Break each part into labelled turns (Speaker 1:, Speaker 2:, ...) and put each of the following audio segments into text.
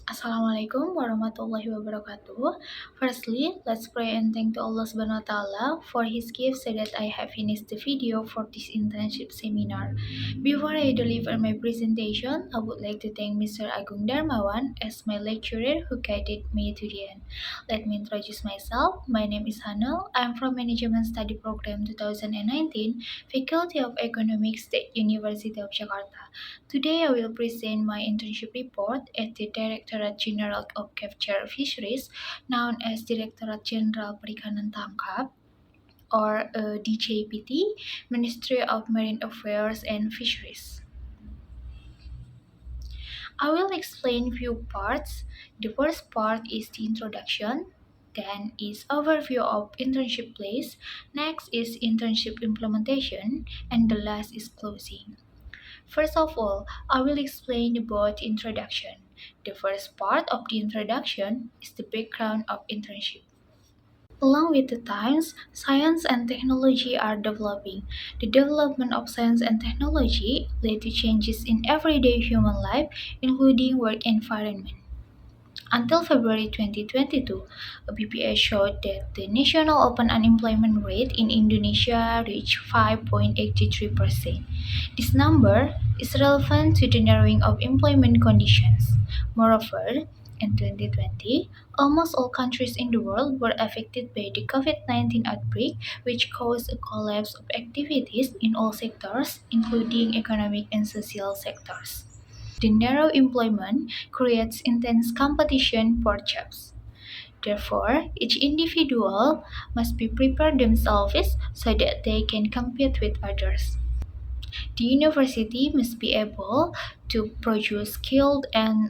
Speaker 1: Assalamualaikum warahmatullahi wabarakatuh. Firstly, let's pray and thank to Allah Subhanahu wa Taala for His gift so that I have finished the video for this internship seminar. Before I deliver my presentation, I would like to thank Mr. Agung Darmawan as my lecturer who guided me to the end. Let me introduce myself. My name is Haneul. I'm from Manajemen Study Program 2019, Faculty of Economics, State University of Jakarta. Today I will present my internship report at the Directorate Jenderal of Capture Fisheries, known as Direktorat Jenderal Perikanan Tangkap, or DJPT, Ministry of Marine Affairs and Fisheries. I will explain few parts. The first part is the introduction, then is overview of internship place, next is internship implementation, and the last is closing. First of all, I will explain about introduction. The first part of the introduction is the background of internship. Along with the times, science and technology are developing. The development of science and technology led to changes in everyday human life, including work environment. Until February 2022, a BPA showed that the national open unemployment rate in Indonesia reached 5.83%. This number is relevant to the narrowing of employment conditions. Moreover, in 2020, almost all countries in the world were affected by the COVID-19 outbreak, which caused a collapse of activities in all sectors, including economic and social sectors. The narrow employment creates intense competition for jobs. Therefore, each individual must be prepared themselves so that they can compete with others. The university must be able to produce skilled and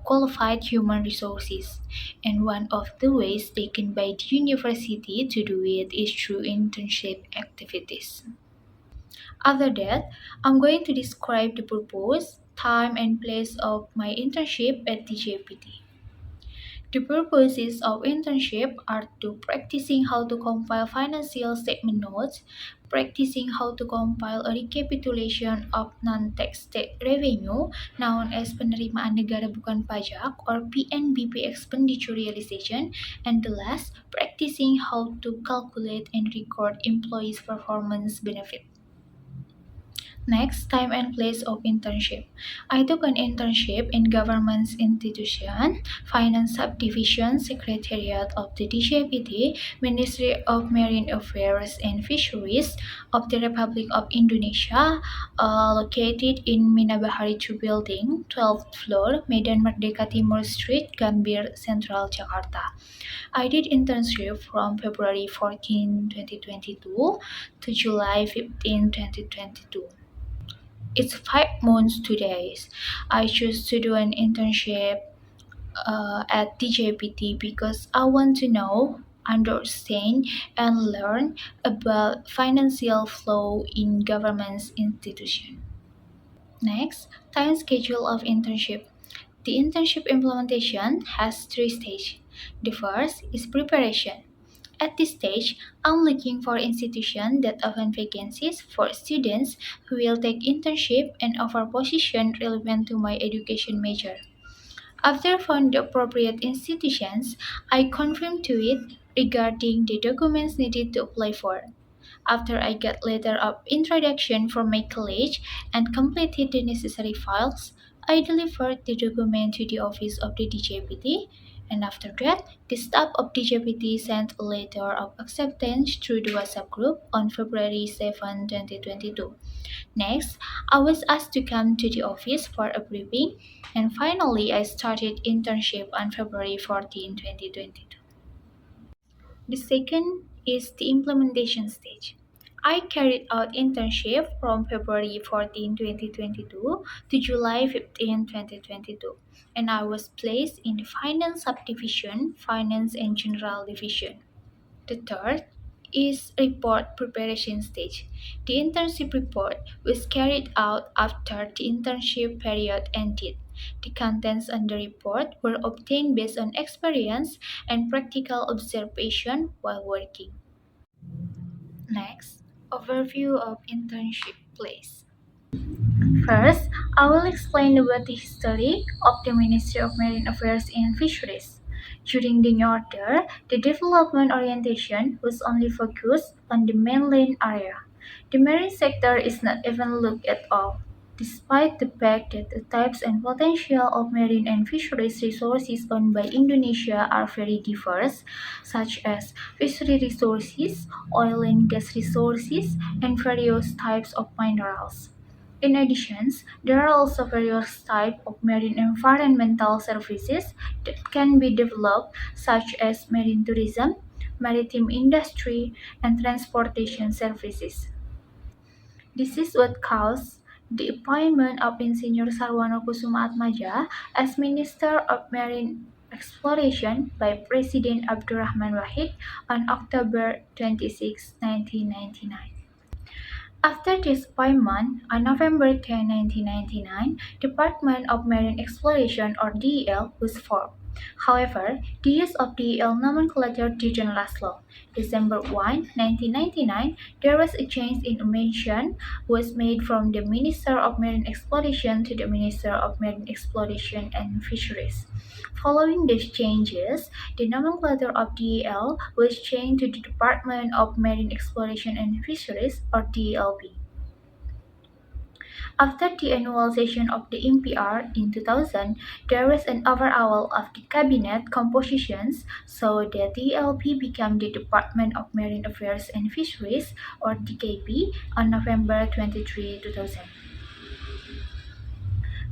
Speaker 1: qualified human resources. And one of the ways taken by the university to do it is through internship activities. After that, I'm going to describe the purpose, time, and place of my internship at DJPT. The purposes of internship are to practicing how to compile financial statement notes, practicing how to compile a recapitulation of non-tax state revenue known as penerimaan negara bukan pajak or PNBP expenditure realization, and the last, practicing how to calculate and record employees' performance benefit. Next, time and place of internship. I took an internship in government institution, finance subdivision, secretariat of the DJPT, Ministry of Marine Affairs and Fisheries of the Republic of Indonesia, located in Mina Bahari 2 building, 12th floor, Medan Merdeka Timur Street, Gambir, Central, Jakarta. I did internship from February 14, 2022 to July 15, 2022. It's 5 months, 2 days. I choose to do an internship at DJPT because I want to know, understand, and learn about financial flow in government's institution. Next, time schedule of internship. The internship implementation has three stages. The first is preparation. At this stage, I'm looking for institutions that open vacancies for students who will take internship and offer position relevant to my education major. After found the appropriate institutions, I confirm to it regarding the documents needed to apply for. After I got letter of introduction from my college and completed the necessary files, I delivered the document to the office of the DJPT, and after that, the staff of DJPT sent a letter of acceptance through the WhatsApp group on February 7, 2022. Next, I was asked to come to the office for a briefing, and finally I started internship on February 14, 2022. The second is the implementation stage. I carried out internship from February 14, 2022 to July 15, 2022, and I was placed in the Finance Subdivision, Finance and General Division. The third is report preparation stage. The internship report was carried out after the internship period ended. The contents on the report were obtained based on experience and practical observation while working. Next, overview of internship place. First, I will explain about the history of the Ministry of Marine Affairs and Fisheries. During the New Order, the development orientation was only focused on the mainland area. The marine sector is not even looked at all, despite the fact that the types and potential of marine and fisheries resources owned by Indonesia are very diverse, such as fishery resources, oil and gas resources, and various types of minerals. In addition, there are also various types of marine environmental services that can be developed, such as marine tourism, maritime industry, and transportation services. This is what caused the appointment of Insinyur Sarwono Kusuma Atmaja as Minister of Marine Exploration by President Abdurrahman Wahid on October 26, 1999. After this appointment, on November 10, 1999, Department of Marine Exploration or DEL was formed. However, the use of DEL nomenclature didn't last long. December 1, 1999, there was a change in mention was made from the Minister of Marine Exploration to the Minister of Marine Exploration and Fisheries. Following these changes, the nomenclature of DEL was changed to the Department of Marine Exploration and Fisheries or DELP. After the annual session of the MPR in 2000, there was an overhaul of the cabinet compositions, so the DLP became the Department of Marine Affairs and Fisheries or DKP on November 23, 2000.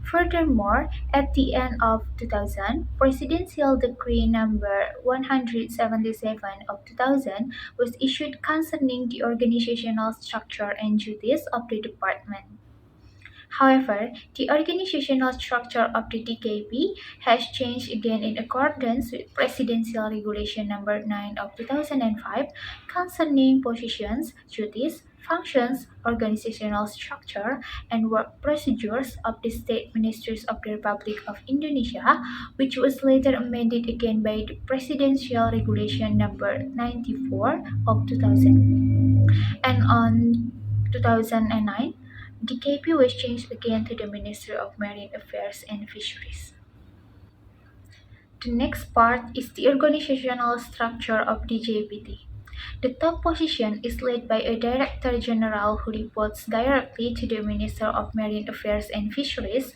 Speaker 1: Furthermore, at the end of 2000, Presidential Decree number 177 of 2000 was issued concerning the organizational structure and duties of the department. However, the organizational structure of the DKP has changed again in accordance with Presidential Regulation Number 9 of 2005 concerning positions, duties, functions, organizational structure, and work procedures of the State Ministries of the Republic of Indonesia, which was later amended again by the Presidential Regulation Number 94 of 2000. And on 2009, DKP was changed again to the Ministry of Marine Affairs and Fisheries. The next part is the organizational structure of DJPT. The top position is led by a Director General who reports directly to the Minister of Marine Affairs and Fisheries,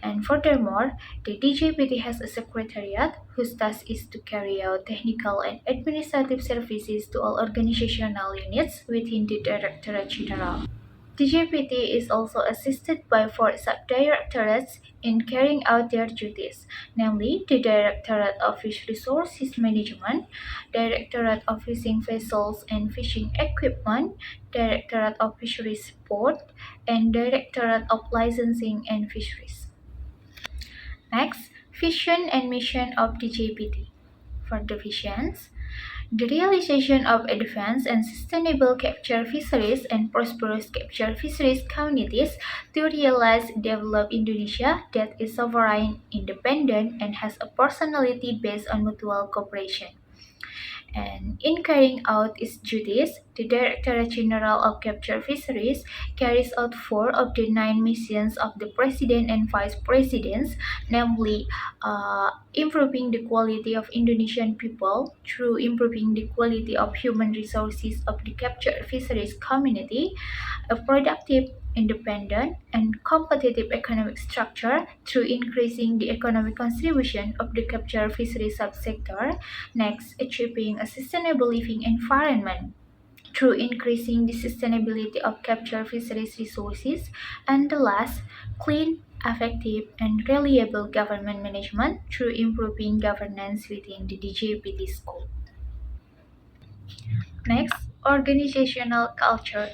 Speaker 1: and furthermore, the DJPT has a secretariat whose task is to carry out technical and administrative services to all organizational units within the Directorate General. DJPT is also assisted by four subdirectorates in carrying out their duties, namely the Directorate of Fish Resources Management, Directorate of Fishing Vessels and Fishing Equipment, Directorate of Fisheries Board, and Directorate of Licensing and Fisheries. Next, vision and mission of DJPT. For the visions, the realization of advanced and sustainable capture fisheries and prosperous capture fisheries communities to realize develop Indonesia that is sovereign, independent, and has a personality based on mutual cooperation. And in carrying out its duties, the Directorate General of Capture Fisheries carries out four of the nine missions of the President and Vice Presidents, namely improving the quality of Indonesian people through improving the quality of human resources of the captured fisheries community, a productive, independent, and competitive economic structure through increasing the economic contribution of the capture fishery subsector. Next, achieving a sustainable living environment through increasing the sustainability of capture fisheries resources. And the last, clean, effective, and reliable government management through improving governance within the DJPT scope. Next, organizational culture.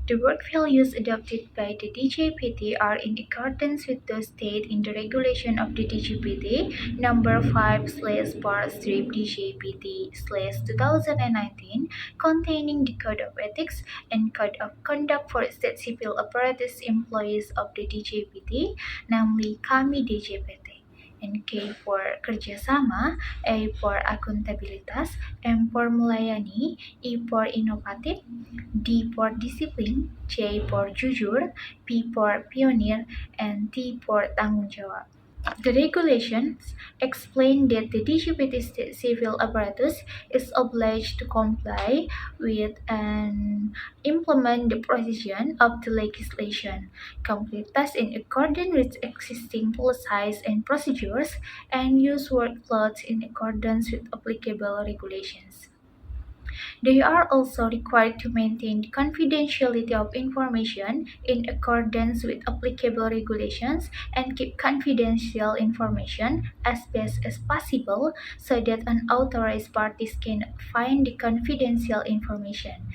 Speaker 1: The work values adopted by the DJPT are in accordance with those stated in the regulation of the DJPT number 5/DJPT/2019 containing the Code of Ethics and Code of Conduct for State Civil Apparatus Employees of the DJPT, namely Kami DJPT. and K for kerjasama, A for akuntabilitas, M for melayani, E for inovatif, D for disiplin, J for jujur, P for pionir, and T for tanggung jawab. The regulations explain that the distributed state civil apparatus is obliged to comply with and implement the provision of the legislation, complete tasks in accordance with existing policies and procedures, and use workloads in accordance with applicable regulations. They are also required to maintain the confidentiality of information in accordance with applicable regulations and keep confidential information as best as possible so that unauthorized parties can find the confidential information.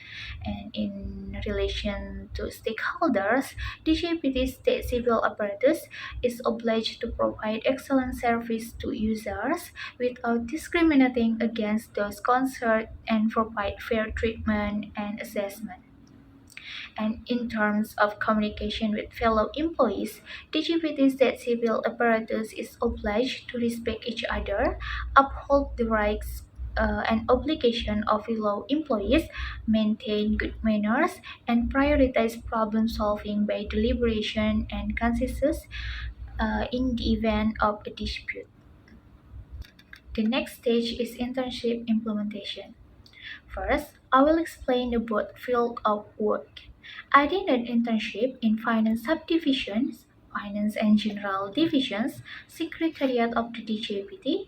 Speaker 1: And in relation to stakeholders, the Deputy State Civil Apparatus is obliged to provide excellent service to users without discriminating against those concerned and provide fair treatment and assessment. And in terms of communication with fellow employees, DGPT State Civil Apparatus is obliged to respect each other, uphold the rights and obligation of fellow employees, maintain good manners, and prioritize problem solving by deliberation and consensus in the event of a dispute. The next stage is internship implementation. First, I will explain about field of work. I did an internship in finance subdivisions, finance and general divisions, secretariat of the DJPT,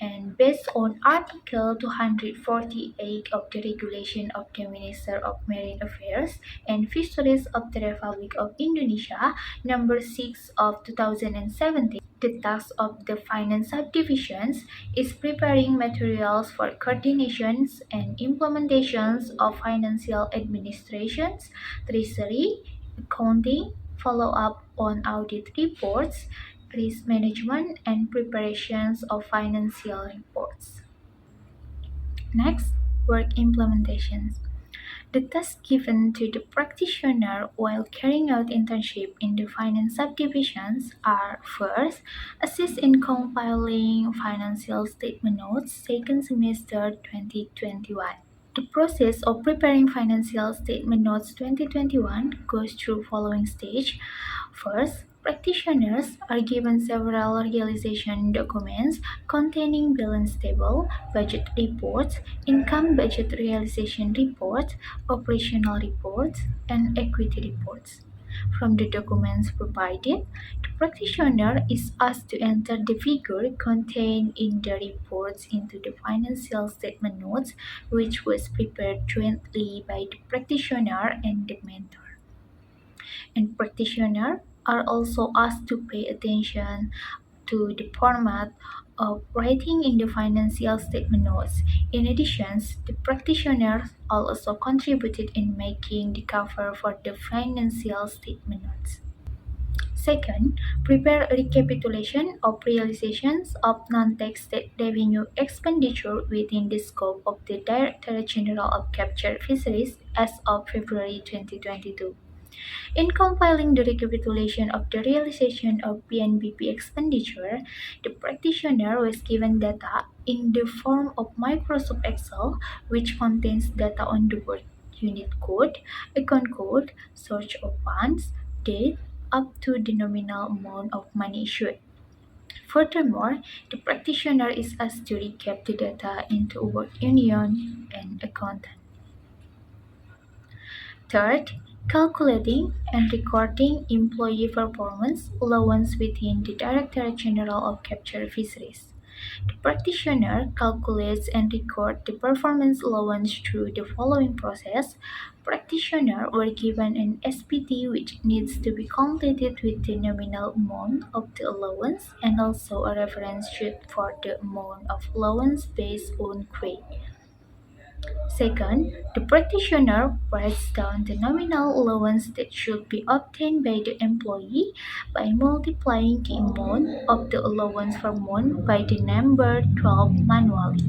Speaker 1: and based on Article 248 of the Regulation of the Minister of Marine Affairs and Fisheries of the Republic of Indonesia, number 6 of 2017. The task of the finance subdivisions is preparing materials for coordinations and implementations of financial administrations, treasury, accounting, follow-up on audit reports, risk management, and preparations of financial reports. Next, work implementations. The tasks given to the practitioner while carrying out internship in the finance subdivisions are first, assist in compiling financial statement notes second semester 2021. The process of preparing financial statement notes 2021 goes through following stage. First, practitioners are given several realization documents containing balance table, budget reports, income budget realization reports, operational reports, and equity reports. From the documents provided, the practitioner is asked to enter the figure contained in the reports into the financial statement notes, which was prepared jointly by the practitioner and the mentor. And practitioners are also asked to pay attention to the format of writing in the financial statement notes. In addition, the practitioners also contributed in making the cover for the financial statement notes. Second, prepare a recapitulation of realizations of non-tax state revenue expenditure within the scope of the Directorate General of Captured Fisheries as of February 2022. In compiling the recapitulation of the realization of PNBP expenditure, the practitioner was given data in the form of Microsoft Excel, which contains data on the word unit code, account code, source of funds, date, up to the nominal amount of money issued. Furthermore, the practitioner is asked to recap the data into a work union and account. Third, calculating and recording employee performance allowance within the Directorate General of Captured Fisheries. The practitioner calculates and records the performance allowance through the following process. Practitioners were given an SPT which needs to be completed with the nominal amount of the allowance and also a reference sheet for the amount of allowance based on grade. Second, the practitioner writes down the nominal allowance that should be obtained by the employee by multiplying the amount of the allowance per month by the number 12 manually.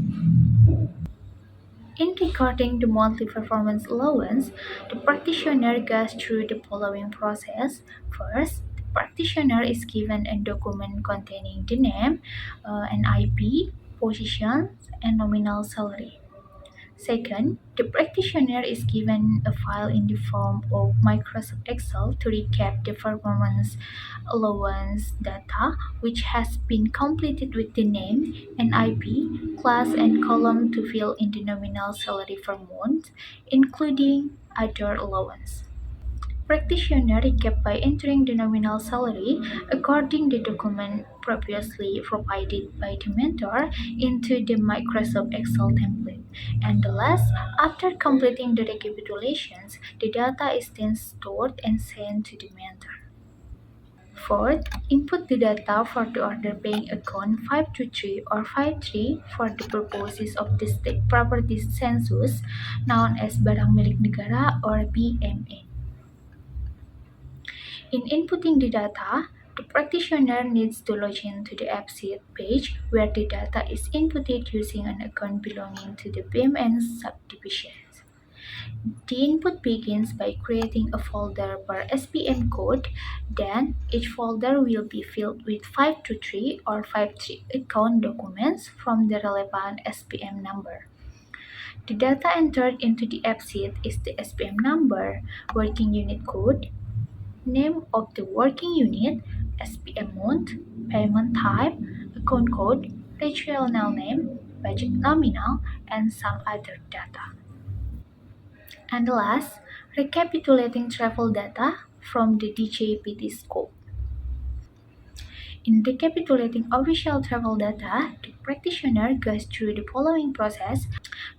Speaker 1: In recording the monthly performance allowance, the practitioner goes through the following process. First, practitioner is given a document containing the name, an IP, position, and nominal salary. Second, the practitioner is given a file in the form of Microsoft Excel to recap the performance allowance data, which has been completed with the name, NIP, class, and column to fill in the nominal salary per month, including other allowance. Practitioner recap by entering the nominal salary according the document previously provided by the mentor into the Microsoft Excel template. And the last, after completing the recapitulations, the data is then stored and sent to the mentor. Fourth, input the data for the order paying account 523 or 53 for the purposes of the state property census known as Barang Milik Negara or BMN. In inputting the data, the practitioner needs to log in to the AppSheet page where the data is inputted using an account belonging to the BMN subdivisions. The input begins by creating a folder per SPM code, then each folder will be filled with 523 or 53 account documents from the relevant SPM number. The data entered into the AppSheet is the SPM number, working unit code, name of the working unit, SPM month, payment type, account code, regional name, budget nominal, and some other data. And last, recapitulating travel data from the DJPT scope. In recapitulating official travel data, the practitioner goes through the following process.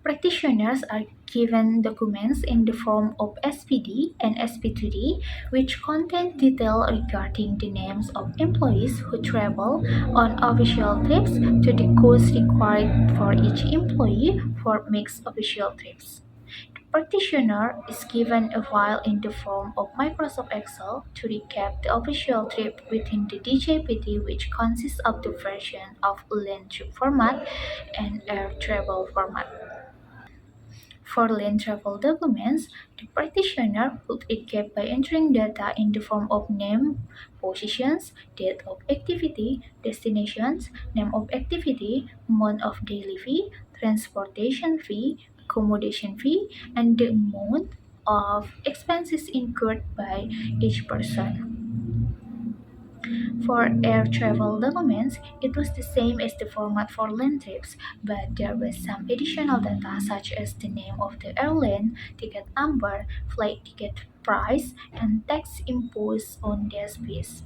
Speaker 1: Practitioners are given documents in the form of SPD and SP2D, which contain detail regarding the names of employees who travel on official trips to the costs required for each employee for mixed official trips. Practitioner is given a file in the form of Microsoft Excel to recap the official trip within the DJPT, which consists of the version of land trip format and air travel format. For land travel documents, the practitioner would recap by entering data in the form of name, positions, date of activity, destinations, name of activity, amount of daily fee, transportation fee, accommodation fee, and the amount of expenses incurred by each person. For air travel documents, it was the same as the format for land trips, but there was some additional data such as the name of the airline, ticket number, flight ticket price, and tax imposed on their space.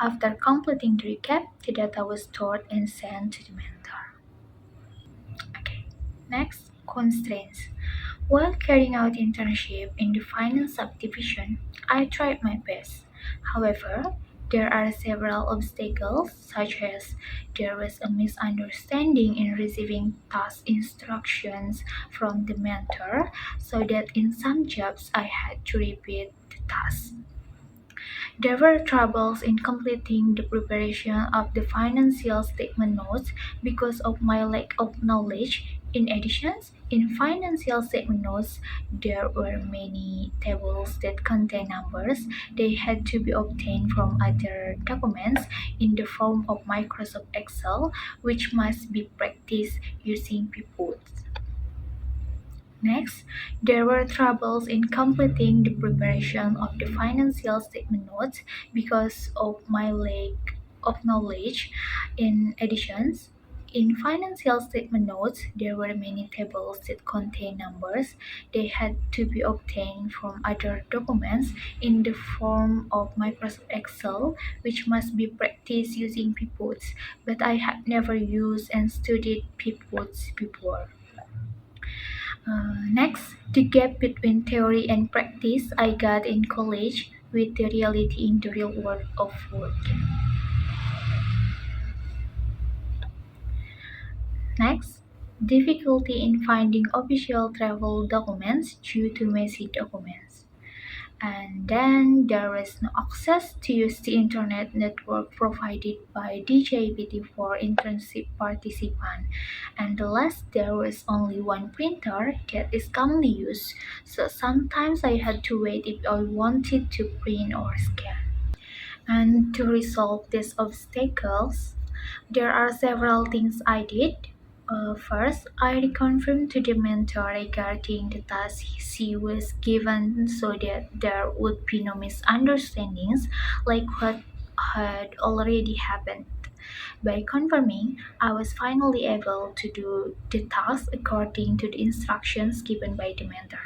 Speaker 1: After completing the recap, the data was stored and sent to the mentor. Okay. Next, constraints. While carrying out internship in the finance subdivision, I tried my best. However, there are several obstacles, such as there was a misunderstanding in receiving task instructions from the mentor, so that in some jobs I had to repeat the task. There were troubles in completing the preparation of the financial statement notes because of my lack of knowledge. In addition, in financial statement notes, there were many tables that contain numbers. They had to be obtained from other documents in the form of Microsoft Excel, which must be practiced using pivots. Next, there were troubles in completing the preparation of the financial statement notes because of my lack of knowledge. In addition, in financial statement notes, there were many tables that contain numbers. They had to be obtained from other documents in the form of Microsoft Excel, which must be practiced using pivots, but I had never used and studied pivots before. Next, the gap between theory and practice I got in college with the reality in the real world of work. Next, difficulty in finding official travel documents due to messy documents. And then there is no access to use the internet network provided by DJPT for internship participants. And the last, there was only one printer that is commonly used, so sometimes I had to wait if I wanted to print or scan. And to resolve these obstacles, there are several things I did. First, I reconfirmed to the mentor regarding the task she was given so that there would be no misunderstandings like what had already happened. By confirming, I was finally able to do the task according to the instructions given by the mentor.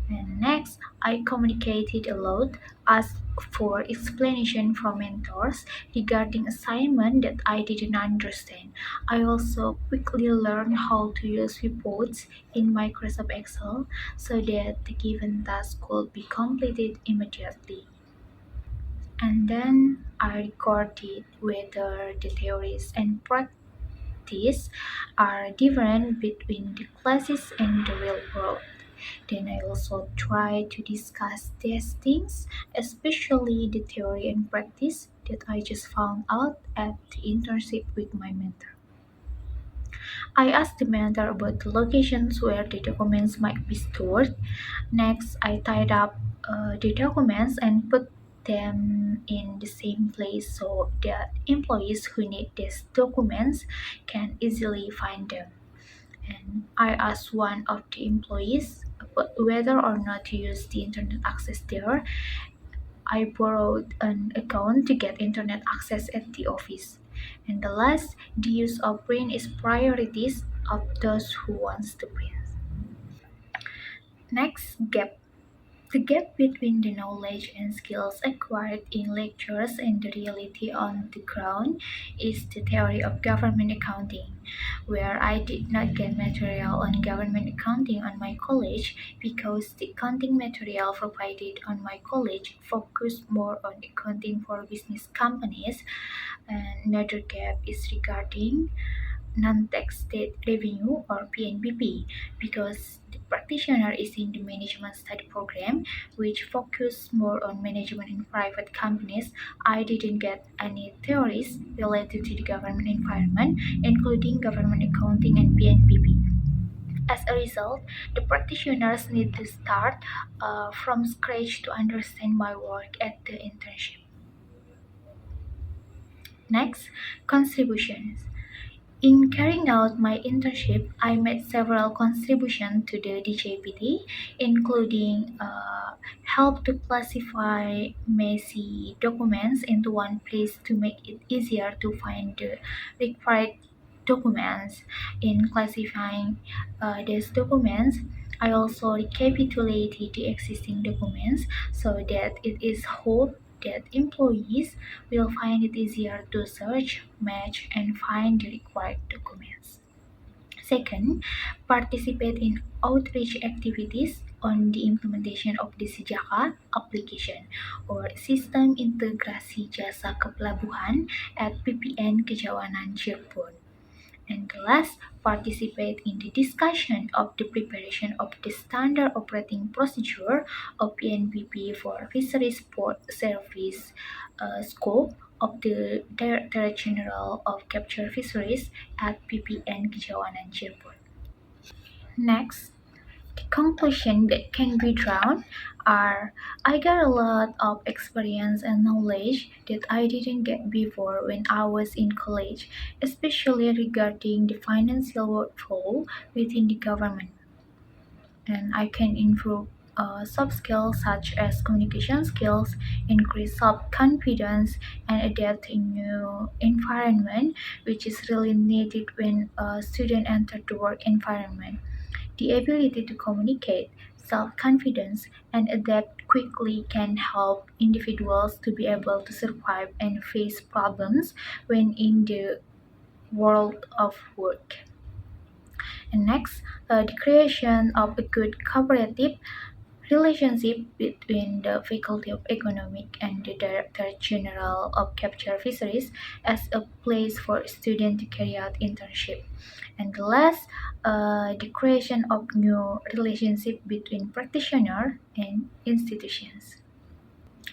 Speaker 1: And next, I communicated a lot, asked for explanation from mentors regarding assignment that I didn't understand. I also quickly learned how to use reports in Microsoft Excel so that the given task could be completed immediately. And then I recorded whether the theories and practice are different between the classes and the real world. Then I also try to discuss these things, especially the theory and practice that I just found out at the internship with my mentor. I asked the mentor about the locations where the documents might be stored. Next, I tied up the documents and put them in the same place so that employees who need these documents can easily find them. And I asked one of the employees whether or not to use the internet access there. I borrowed an account to get internet access at the office. And the last, the use of print is priorities of those who wants to print. Next, gap. The gap between the knowledge and skills acquired in lectures and the reality on the ground is the theory of government accounting, where I did not get material on government accounting on my college because the accounting material provided on my college focused more on accounting for business companies. And another gap is regarding non-tax state revenue or PNBP because the practitioner is in the management study program which focus more on management in private companies. I didn't get any theories related to the government environment including government accounting and PNBP. As a result, the practitioners need to start from scratch to understand my work at the internship. Next, contributions. In carrying out my internship, I made several contributions to the DJPT, including help to classify messy documents into one place to make it easier to find the required documents. In classifying these documents, I also recapitulated the existing documents so that it is hoped that employees will find it easier to search, match, and find the required documents. Second, participate in outreach activities on the implementation of the Sejaka application or Sistem Integrasi Jasa Kepelabuhan at PPN Kejawanan Cirebon. And the last, participate in the discussion of the preparation of the standard operating procedure of PNBP for Fisheries Port Service scope of the Directorate Jenderal of Capture Fisheries at PPN Kejawanan Cirebon. Next, the conclusion that can be drawn are I got a lot of experience and knowledge that I didn't get before when I was in college, especially regarding the financial workflow within the government. And I can improve soft skills such as communication skills, increase self-confidence, and adapt in new environment, which is really needed when a student enter the work environment. The ability to communicate, self-confidence, and adapt quickly can help individuals to be able to survive and face problems when in the world of work. And next, the creation of a good cooperative relationship between the Faculty of Economic and the Director General of Capture Fisheries as a place for students to carry out internship. And the last, the creation of new relationship between practitioner and institutions.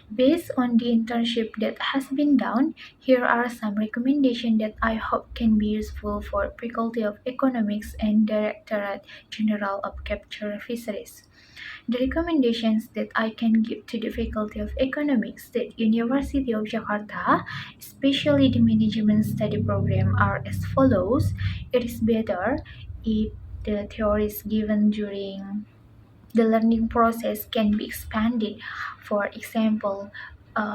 Speaker 1: Based on the internship that has been done, here are some recommendations that I hope can be useful for Faculty of Economics and Directorate General of Capture Fisheries. The recommendations that I can give to the Faculty of Economics at University of Jakarta, especially the Management Study program, are as follows. It is better if the theories given during the learning process can be expanded. For example,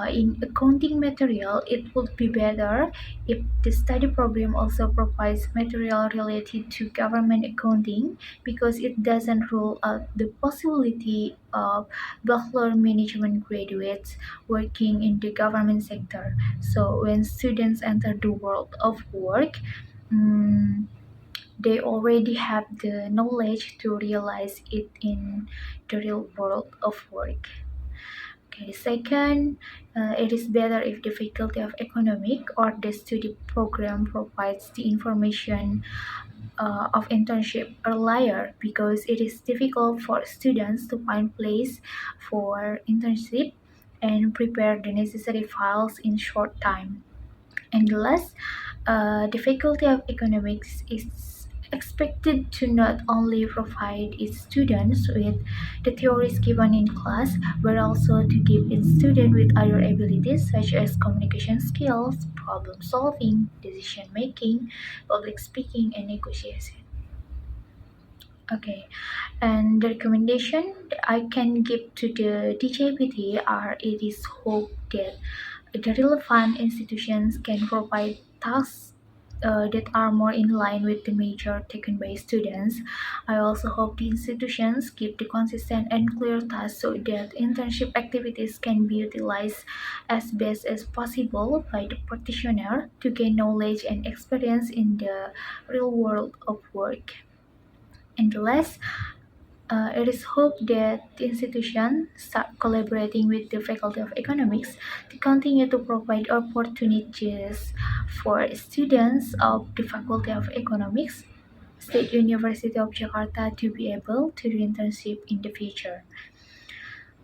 Speaker 1: in accounting material, it would be better if the study program also provides material related to government accounting because it doesn't rule out the possibility of bachelor management graduates working in the government sector. So when students enter the world of work, mm, they already have the knowledge to realize it in the real world of work. Okay, second, it is better if the Faculty of Economic or the study program provides the information of internship earlier because it is difficult for students to find place for internship and prepare the necessary files in short time. And last, the Faculty of Economics is expected to not only provide its students with the theories given in class, but also to give its students with other abilities such as communication skills, problem solving, decision making, public speaking, and negotiation. Okay, and the recommendation I can give to the DJPT are it is hoped that the relevant institutions can provide tasks that are more in line with the major taken by students. I also hope the institutions give the consistent and clear tasks so that internship activities can be utilized as best as possible by the practitioner to gain knowledge and experience in the real world of work. And last, it is hoped that the institution start collaborating with the Faculty of Economics to continue to provide opportunities for students of the Faculty of Economics, State University of Jakarta to be able to do internship in the future.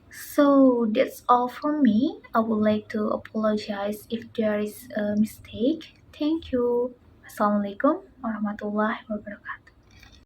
Speaker 1: So that's all from me. I would like to apologize if there is a mistake. Thank you. Assalamualaikum warahmatullahi wabarakatuh.